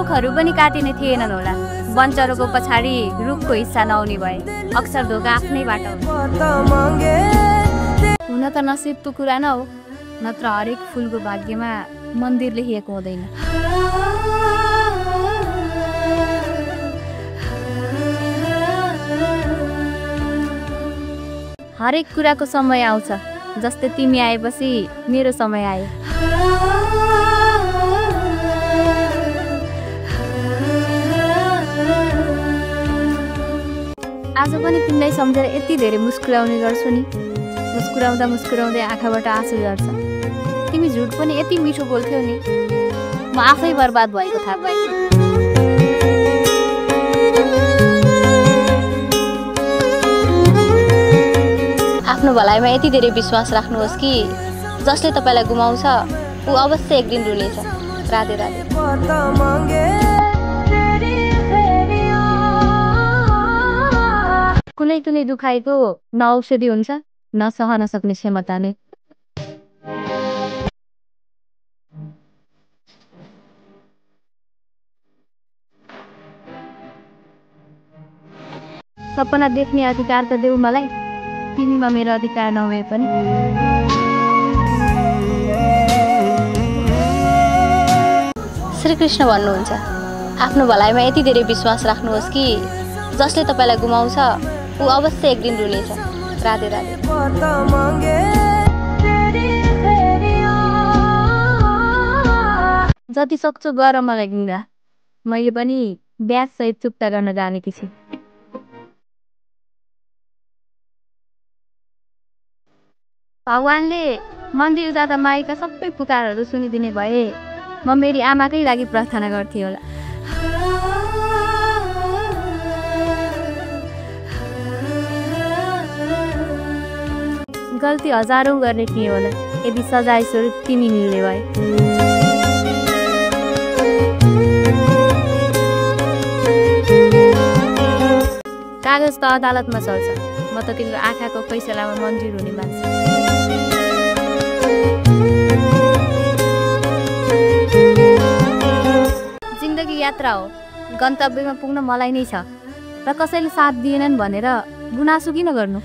रुखहरू पनि काटिने थिएनन् होला। वनचरोको पछाडि रुखको हिस्सा नहुने भए अक्सर धोका आफ्नैबाट हुन त नसिबको कुरा न हो, नत्र हरेक फुलको भाग्यमा मन्दिर लेखिएको हुँदैन। हरेक कुराको समय आउँछ, जस्तै तिमी आएपछि मेरो समय आयो। आज पनि तिमीलाई सम्झेर यति धेरै मुस्कुराउने गर्छु नि। मुस्कुराउँदा मुस्कुराउँदै आँखाबाट आँसु झर्छ। तिमी झुट पनि यति मिठो बोल्थ्यौ नि, म आफै बर्बाद भएको थाहा पाएँ। आफ्नो भलाइमा यति धेरै विश्वास राख्नुहोस् कि जसले तपाईँलाई गुमाउँछ ऊ अवश्य एक दिन रुनेछ। राधे राधे। कुनै कुनै दुखाइको न औषधि हुन्छ न सहन सक्ने क्षमताले। सपना देख्ने अधिकार त देऊ मलाई, तिमीमा मेरो अधिकार नभए पनि। श्रीकृष्ण भन्नुहुन्छ, आफ्नो भलाइमा यति धेरै विश्वास राख्नुहोस् कि जसले तपाईँलाई गुमाउँछ ऊ अवश्य एक दिन रुनेछ। राधे राधे। जति सक्छु गर मलाई गङ्गा, मैले पनि ब्याज सहित चुक्ता गर्न जानेकी छु। भगवानले मन्दिर जाँदा माईका सबै पुकारहरू सुनिदिने भए म मेरी आमाकै लागि प्रार्थना गर्थेँ होला। गल्ती हजारौँ गर्ने थिएँ होला यदि सजाय स्वरूप तिमी मिल्ने भए। कागज त अदालतमा चल्छ, म त तिम्रो आँखाको फैसलामा मन्जुर हुने मान्छे। जिन्दगी यात्रा हो, गन्तव्यमा पुग्न मलाई नै छ र कसैले साथ दिएनन् भनेर गुनासो किन गर्नु।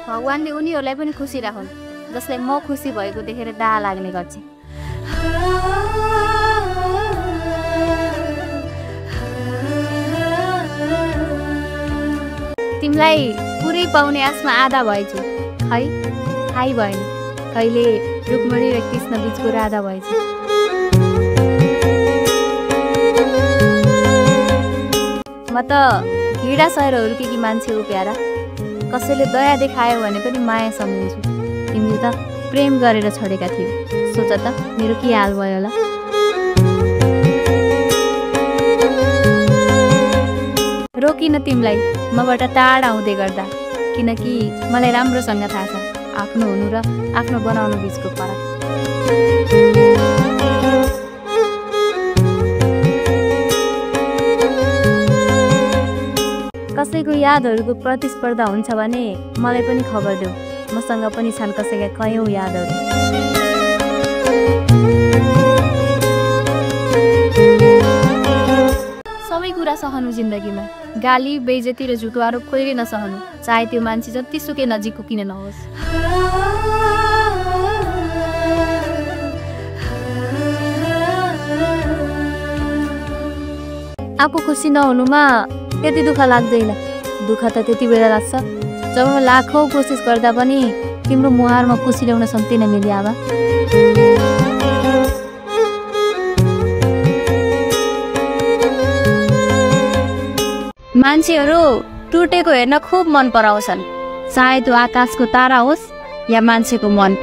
भगवानले उनीहरूलाई पनि खुसी राखुन् जसले म खुसी भएको देखेर दाहा लाग्ने गर्छ। तिमीलाई पुरै पाउने आशमा आधा भएछु, खै थाहै भएन कहिले रुक्मणी र कृष्ण बीचको राधा भएछु। म त घिडा सहेर हुर्केकी मान्छे हो प्यारा, कसैले दया देखायो भने पनि माया सम्झिन्छु। तिमीले त प्रेम गरेर छोडेका थियौ, सोच त मेरो के हाल भयो होला। रोकिन तिमीलाई मबाट टाढा हुँदै गर्दा, किनकि मलाई राम्रोसँग थाहा छ आफ्नो हुनु र आफ्नो बनाउनु बिचको फरक। कसैको यादहरूको प्रतिस्पर्धा हुन्छ भने मलाई पनि खबर देऊ, मसँग पनि छन् कसैका कयौँ यादहरू। सबै कुरा सहनु जिन्दगीमा, गाली बेइज्जती र झुटो आरोप कहिले नसहनु, चाहे त्यो मान्छे जतिसुकै नजिकको किन नहोस्। आफू खुसी नहुनुमा त्यति दुःख लाग्दैन, दुःख त त्यति बेला लाग्छ जब म लाखौँ कोसिस गर्दा पनि तिम्रो मुहारमा खुसी ल्याउन सक्दिनँ मेरी आमा। मान्छेहरू टुटेको हेर्न खुब मन पराउँछन्, चाहे त्यो आकाशको तारा होस् या मान्छेको मन।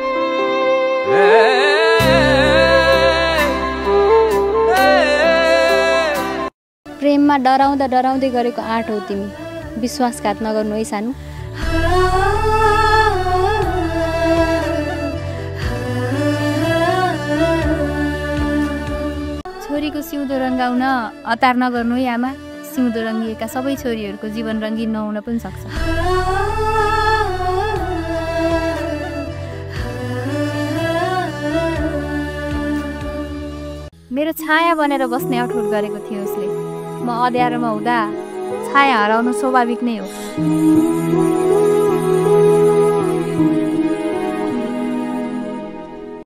प्रेममा डराउँदा डराउँदै गरेको आँट हो तिमी, विश्वासघात नगर्नु है सानो। छोरीको सिउँदो रङ्गाउन हतार नगर्नु है आमा, सिउँदो रङ्गिएका सबै छोरीहरूको जीवन रङ्गीन नहुन पनि सक्छ। मेरो छाया बनेर बस्ने अठोट गरेको थियो उसले। म अँध्यारोमा हुँदा छाया हराउनु स्वाभाविक नै हो।